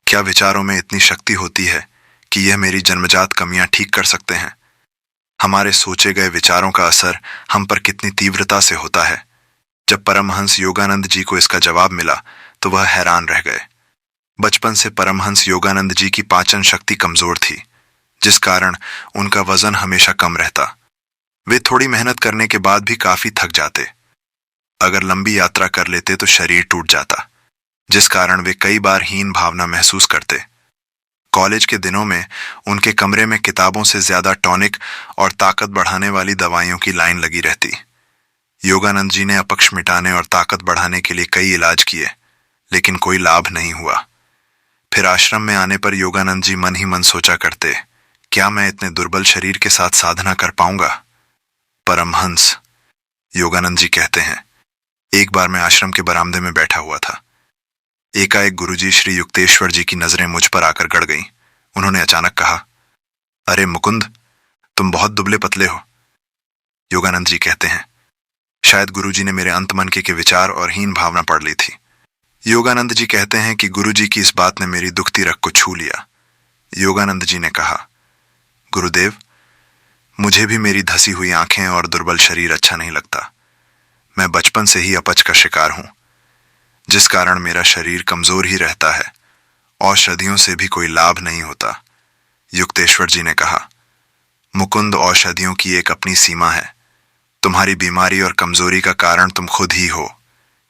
क्या विचारों में इतनी शक्ति होती है कि यह मेरी जन्मजात कमियां ठीक कर सकते हैं? हमारे सोचे गए विचारों का असर हम पर कितनी तीव्रता से होता है। जब परमहंस योगानंद जी को इसका जवाब मिला तो वह हैरान रह गए। बचपन से परमहंस योगानंद जी की पाचन शक्ति कमजोर थी, जिस कारण उनका वजन हमेशा कम रहता। वे थोड़ी मेहनत करने के बाद भी काफी थक जाते। अगर लंबी यात्रा कर लेते तो शरीर टूट जाता, जिस कारण वे कई बार हीन भावना महसूस करते। कॉलेज के दिनों में उनके कमरे में किताबों से ज्यादा टॉनिक और ताकत बढ़ाने वाली दवाइयों की लाइन लगी रहती। योगानंद जी ने अपक्ष मिटाने और ताकत बढ़ाने के लिए कई इलाज किए, लेकिन कोई लाभ नहीं हुआ। फिर आश्रम में आने पर योगानंद जी मन ही मन सोचा करते, क्या मैं इतने दुर्बल शरीर के साथ साधना कर पाऊंगा? परमहंस योगानंद जी कहते हैं, एक बार मैं आश्रम के बरामदे में बैठा हुआ था। एकाएक गुरुजी श्री युक्तेश्वर जी की नजरें मुझ पर आकर गड़ गईं। उन्होंने अचानक कहा, अरे मुकुंद, तुम बहुत दुबले पतले हो। योगानंद जी कहते हैं, शायद गुरुजी ने मेरे अंतमनके के विचार और हीन भावना पढ़ ली थी। योगानंद जी कहते हैं कि गुरुजी की इस बात ने मेरी दुखती रग को छू लिया। योगानंद जी ने कहा, गुरुदेव, मुझे भी मेरी धसी हुई आंखें और दुर्बल शरीर अच्छा नहीं लगता। मैं बचपन से ही अपच का शिकार हूं, जिस कारण मेरा शरीर कमजोर ही रहता है। औषधियों से भी कोई लाभ नहीं होता। युक्तेश्वर जी ने कहा, मुकुंद, औषधियों की एक अपनी सीमा है। तुम्हारी बीमारी और कमजोरी का कारण तुम खुद ही हो,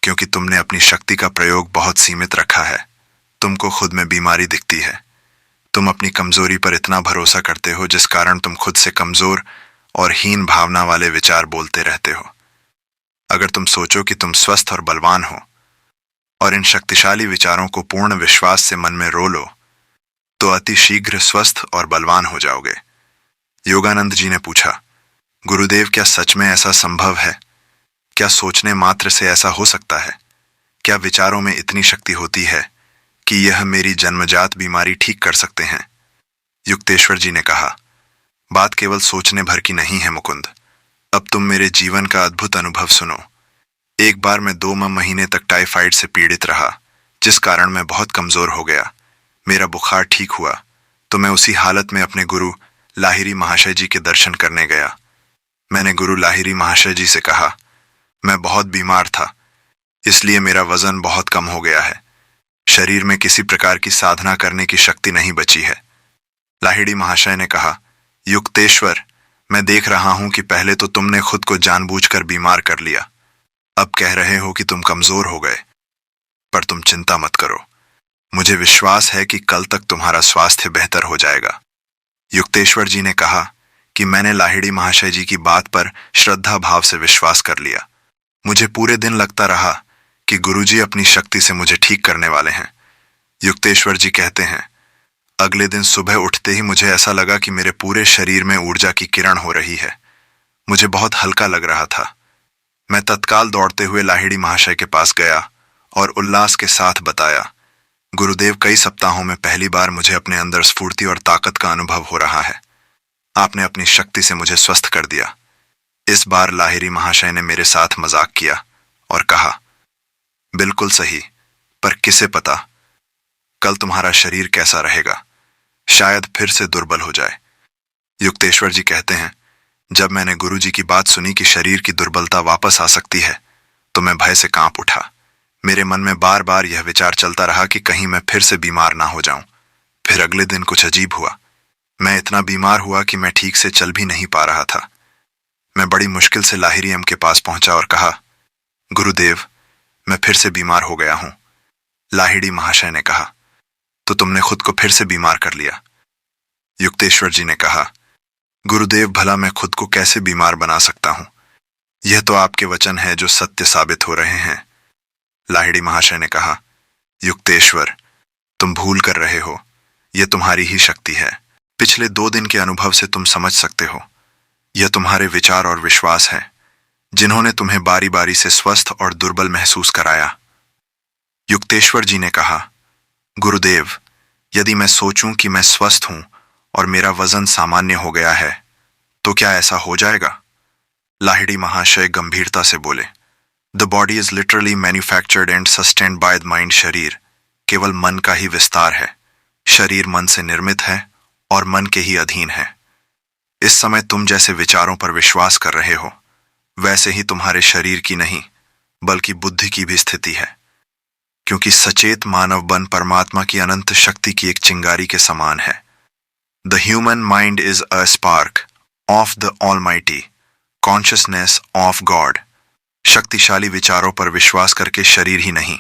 क्योंकि तुमने अपनी शक्ति का प्रयोग बहुत सीमित रखा है। तुमको खुद में बीमारी दिखती है। तुम अपनी कमजोरी पर इतना भरोसा करते हो, जिस कारण तुम खुद से कमजोर और हीन भावना वाले विचार बोलते रहते हो। अगर तुम सोचो कि तुम स्वस्थ और बलवान हो और इन शक्तिशाली विचारों को पूर्ण विश्वास से मन में रो लो, तो अति शीघ्र स्वस्थ और बलवान हो जाओगे। योगानंद जी ने पूछा, गुरुदेव, क्या सच में ऐसा संभव है? क्या सोचने मात्र से ऐसा हो सकता है? क्या विचारों में इतनी शक्ति होती है कि यह मेरी जन्मजात बीमारी ठीक कर सकते हैं? युक्तेश्वर जी ने कहा, बात केवल सोचने भर की नहीं है मुकुंद। अब तुम मेरे जीवन का अद्भुत अनुभव सुनो। एक बार मैं 2 महीने तक टाइफाइड से पीड़ित रहा, जिस कारण मैं बहुत कमजोर हो गया। मेरा बुखार ठीक हुआ तो मैं उसी हालत में अपने गुरु लाहिरी महाशय जी के दर्शन करने गया। मैंने गुरु लाहिरी महाशय जी से कहा, मैं बहुत बीमार था, इसलिए मेरा वजन बहुत कम हो गया है। शरीर में किसी प्रकार की साधना करने की शक्ति नहीं बची है। लाहिड़ी महाशय ने कहा, युक्तेश्वर, मैं देख रहा हूं कि पहले तो तुमने खुद को जानबूझकर बीमार कर लिया। अब कह रहे हो कि तुम कमजोर हो गए, पर तुम चिंता मत करो। मुझे विश्वास है कि कल तक तुम्हारा स्वास्थ्य बेहतर हो जाएगा। युक्तेश्वर जी ने कहा कि मैंने लाहिड़ी महाशय जी की बात पर श्रद्धा भाव से विश्वास कर लिया। मुझे पूरे दिन लगता रहा कि गुरुजी अपनी शक्ति से मुझे ठीक करने वाले हैं। युक्तेश्वर जी कहते हैं, अगले दिन सुबह उठते ही मुझे ऐसा लगा कि मेरे पूरे शरीर में ऊर्जा की किरण हो रही है। मुझे बहुत हल्का लग रहा था। मैं तत्काल दौड़ते हुए लाहिड़ी महाशय के पास गया और उल्लास के साथ बताया, गुरुदेव, कई सप्ताहों में पहली बार मुझे अपने अंदर स्फूर्ति और ताकत का अनुभव हो रहा है। आपने अपनी शक्ति से मुझे स्वस्थ कर दिया। इस बार लाहिड़ी महाशय ने मेरे साथ मजाक किया और कहा, बिल्कुल सही, पर किसे पता कल तुम्हारा शरीर कैसा रहेगा, शायद फिर से दुर्बल हो जाए। युक्तेश्वर जी कहते हैं, जब मैंने गुरुजी की बात सुनी कि शरीर की दुर्बलता वापस आ सकती है, तो मैं भय से कांप उठा। मेरे मन में बार बार यह विचार चलता रहा कि कहीं मैं फिर से बीमार ना हो जाऊं। फिर अगले दिन कुछ अजीब हुआ। मैं इतना बीमार हुआ कि मैं ठीक से चल भी नहीं पा रहा था। मैं बड़ी मुश्किल से लाहिरी के पास पहुंचा और कहा, गुरुदेव, मैं फिर से बीमार हो गया हूं। लाहिड़ी महाशय ने कहा, तो तुमने खुद को फिर से बीमार कर लिया। युक्तेश्वर जी ने कहा, गुरुदेव, भला मैं खुद को कैसे बीमार बना सकता हूं? यह तो आपके वचन है जो सत्य साबित हो रहे हैं। लाहिड़ी महाशय ने कहा, युक्तेश्वर, तुम भूल कर रहे हो। यह तुम्हारी ही शक्ति है। पिछले 2 दिन के अनुभव से तुम समझ सकते हो। यह तुम्हारे विचार और विश्वास है जिन्होंने तुम्हें बारी बारी से स्वस्थ और दुर्बल महसूस कराया। युक्तेश्वर जी ने कहा, गुरुदेव, यदि मैं सोचूं कि मैं स्वस्थ हूं और मेरा वजन सामान्य हो गया है, तो क्या ऐसा हो जाएगा? लाहिड़ी महाशय गंभीरता से बोले, the body is literally manufactured and sustained by the mind. शरीर केवल मन का ही विस्तार है। शरीर मन से निर्मित है और मन के ही अधीन है। इस समय तुम जैसे विचारों पर विश्वास कर रहे हो, वैसे ही तुम्हारे शरीर की नहीं बल्कि बुद्धि की भी स्थिति है, क्योंकि सचेत मानव बन परमात्मा की अनंत शक्ति की एक चिंगारी के समान है। The human mind is a spark of the almighty consciousness of God. शक्तिशाली विचारों पर विश्वास करके शरीर ही नहीं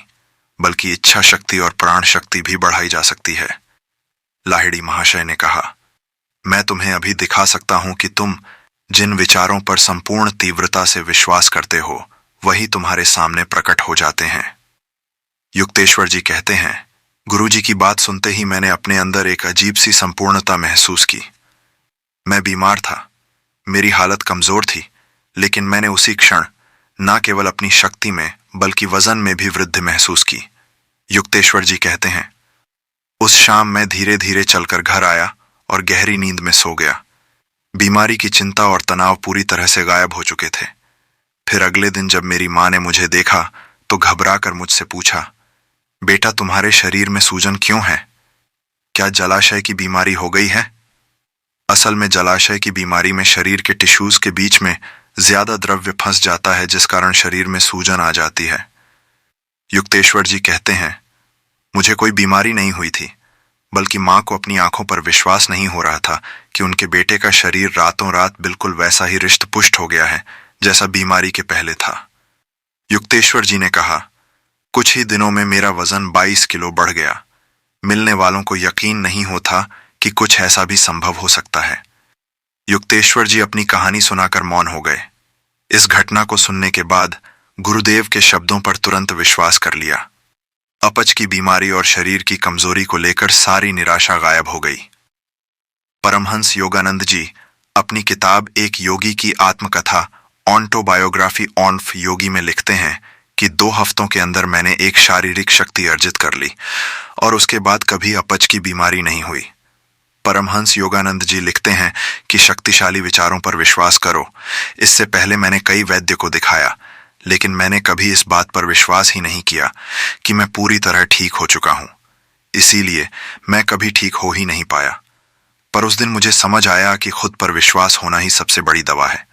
बल्कि इच्छा शक्ति और प्राण शक्ति भी बढ़ाई जा सकती है। लाहिड़ी महाशय ने कहा, मैं तुम्हें अभी दिखा सकता हूं कि तुम जिन विचारों पर संपूर्ण तीव्रता से विश्वास करते हो वही तुम्हारे सामने प्रकट हो जाते हैं। युक्तेश्वर जी कहते हैं, गुरुजी की बात सुनते ही मैंने अपने अंदर एक अजीब सी संपूर्णता महसूस की। मैं बीमार था, मेरी हालत कमजोर थी, लेकिन मैंने उसी क्षण न केवल अपनी शक्ति में बल्कि वजन में भी वृद्धि महसूस की। युक्तेश्वर जी कहते हैं, उस शाम मैं धीरे धीरे चलकर घर आया और गहरी नींद में सो गया। बीमारी की चिंता और तनाव पूरी तरह से गायब हो चुके थे। फिर अगले दिन जब मेरी मां ने मुझे देखा तो घबराकर मुझसे पूछा, बेटा तुम्हारे शरीर में सूजन क्यों है? क्या जलाशय की बीमारी हो गई है? असल में जलाशय की बीमारी में शरीर के टिश्यूज के बीच में ज्यादा द्रव्य फंस जाता है, जिस कारण शरीर में सूजन आ जाती है। युक्तेश्वर जी कहते हैं, मुझे कोई बीमारी नहीं हुई थी, बल्कि मां को अपनी आंखों पर विश्वास नहीं हो रहा था कि उनके बेटे का शरीर रातों रात बिल्कुल वैसा ही रिष्ट पुष्ट हो गया है जैसा बीमारी के पहले था। युक्तेश्वर जी ने कहा, कुछ ही दिनों में मेरा वजन 22 किलो बढ़ गया। मिलने वालों को यकीन नहीं होता कि कुछ ऐसा भी संभव हो सकता है। युक्तेश्वर जी अपनी कहानी सुनाकर मौन हो गए। इस घटना को सुनने के बाद गुरुदेव के शब्दों पर तुरंत विश्वास कर लिया। अपच की बीमारी और शरीर की कमजोरी को लेकर सारी निराशा गायब हो गई। परमहंस योगानंद जी अपनी किताब एक योगी की आत्मकथा ऑटोबायोग्राफी ऑफ योगी में लिखते हैं कि 2 हफ्तों के अंदर मैंने एक शारीरिक शक्ति अर्जित कर ली और उसके बाद कभी अपच की बीमारी नहीं हुई। परमहंस योगानंद जी लिखते हैं कि शक्तिशाली विचारों पर विश्वास करो। इससे पहले मैंने कई वैद्य को दिखाया, लेकिन मैंने कभी इस बात पर विश्वास ही नहीं किया कि मैं पूरी तरह ठीक हो चुका हूं। इसीलिए मैं कभी ठीक हो ही नहीं पाया। पर उस दिन मुझे समझ आया कि खुद पर विश्वास होना ही सबसे बड़ी दवा है।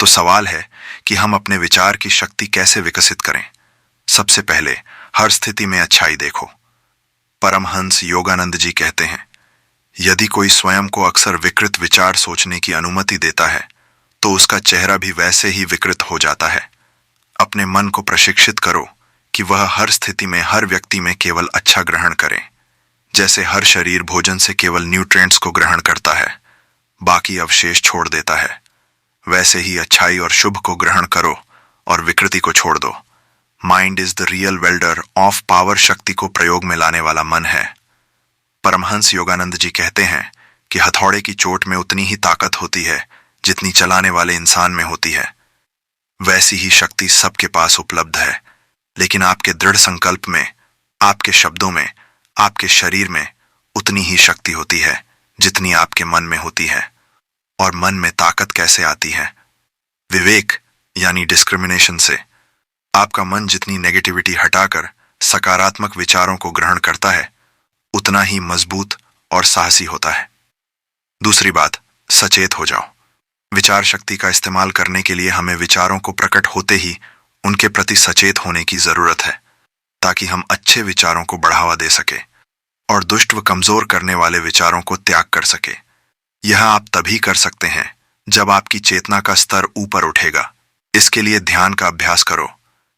तो सवाल है कि हम अपने विचार की शक्ति कैसे विकसित करें। सबसे पहले हर स्थिति में अच्छाई देखो। परमहंस योगानंद जी कहते हैं, यदि कोई स्वयं को अक्सर विकृत विचार सोचने की अनुमति देता है तो उसका चेहरा भी वैसे ही विकृत हो जाता है। अपने मन को प्रशिक्षित करो कि वह हर स्थिति में हर व्यक्ति में केवल अच्छा ग्रहण करे। जैसे हर शरीर भोजन से केवल न्यूट्रिएंट्स को ग्रहण करता है, बाकी अवशेष छोड़ देता है, वैसे ही अच्छाई और शुभ को ग्रहण करो और विकृति को छोड़ दो। Mind is the real welder of power. शक्ति को प्रयोग में लाने वाला मन है। परमहंस योगानंद जी कहते हैं कि हथौड़े की चोट में उतनी ही ताकत होती है जितनी चलाने वाले इंसान में होती है। वैसी ही शक्ति सबके पास उपलब्ध है, लेकिन आपके दृढ़ संकल्प में, आपके शब्दों में, आपके शरीर में उतनी ही शक्ति होती है जितनी आपके मन में होती है। और मन में ताकत कैसे आती है? विवेक यानी डिस्क्रिमिनेशन से। आपका मन जितनी नेगेटिविटी हटाकर सकारात्मक विचारों को ग्रहण करता है, उतना ही मजबूत और साहसी होता है। दूसरी बात, सचेत हो जाओ। विचार शक्ति का इस्तेमाल करने के लिए हमें विचारों को प्रकट होते ही उनके प्रति सचेत होने की जरूरत है, ताकि हम अच्छे विचारों को बढ़ावा दे सके और दुष्ट व कमजोर करने वाले विचारों को त्याग कर सके। यह आप तभी कर सकते हैं जब आपकी चेतना का स्तर ऊपर उठेगा। इसके लिए ध्यान का अभ्यास करो,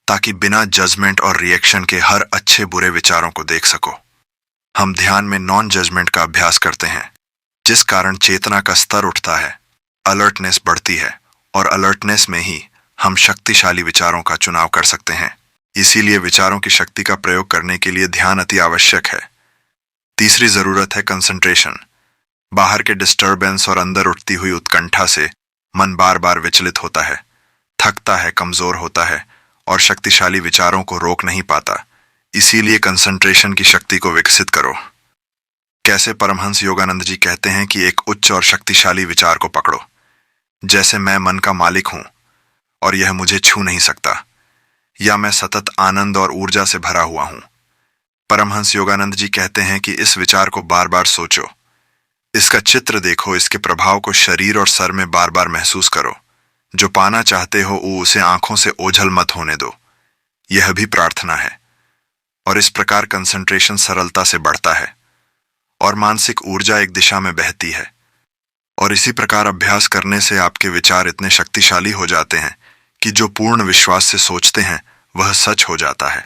ताकि बिना जजमेंट और रिएक्शन के हर अच्छे बुरे विचारों को देख सको। हम ध्यान में नॉन जजमेंट का अभ्यास करते हैं, जिस कारण चेतना का स्तर उठता है, अलर्टनेस बढ़ती है, और अलर्टनेस में ही हम शक्तिशाली विचारों का चुनाव कर सकते हैं। इसीलिए विचारों की शक्ति का प्रयोग करने के लिए ध्यान अति आवश्यक है। तीसरी जरूरत है कंसंट्रेशन। बाहर के डिस्टर्बेंस और अंदर उठती हुई उत्कंठा से मन बार बार विचलित होता है, थकता है, कमजोर होता है और शक्तिशाली विचारों को रोक नहीं पाता। इसीलिए कंसंट्रेशन की शक्ति को विकसित करो। कैसे? परमहंस योगानंद जी कहते हैं कि एक उच्च और शक्तिशाली विचार को पकड़ो। जैसे मैं मन का मालिक हूं और यह मुझे छू नहीं सकता, या मैं सतत आनंद और ऊर्जा से भरा हुआ हूं, परमहंस योगानंद जी कहते हैं कि इस विचार को बार बार सोचो, इसका चित्र देखो, इसके प्रभाव को शरीर और सर में बार बार महसूस करो। जो पाना चाहते हो वो उसे आंखों से ओझल मत होने दो। यह भी प्रार्थना है। और इस प्रकार कंसंट्रेशन सरलता से बढ़ता है और मानसिक ऊर्जा एक दिशा में बहती है। और इसी प्रकार अभ्यास करने से आपके विचार इतने शक्तिशाली हो जाते हैं कि जो पूर्ण विश्वास से सोचते हैं वह सच हो जाता है।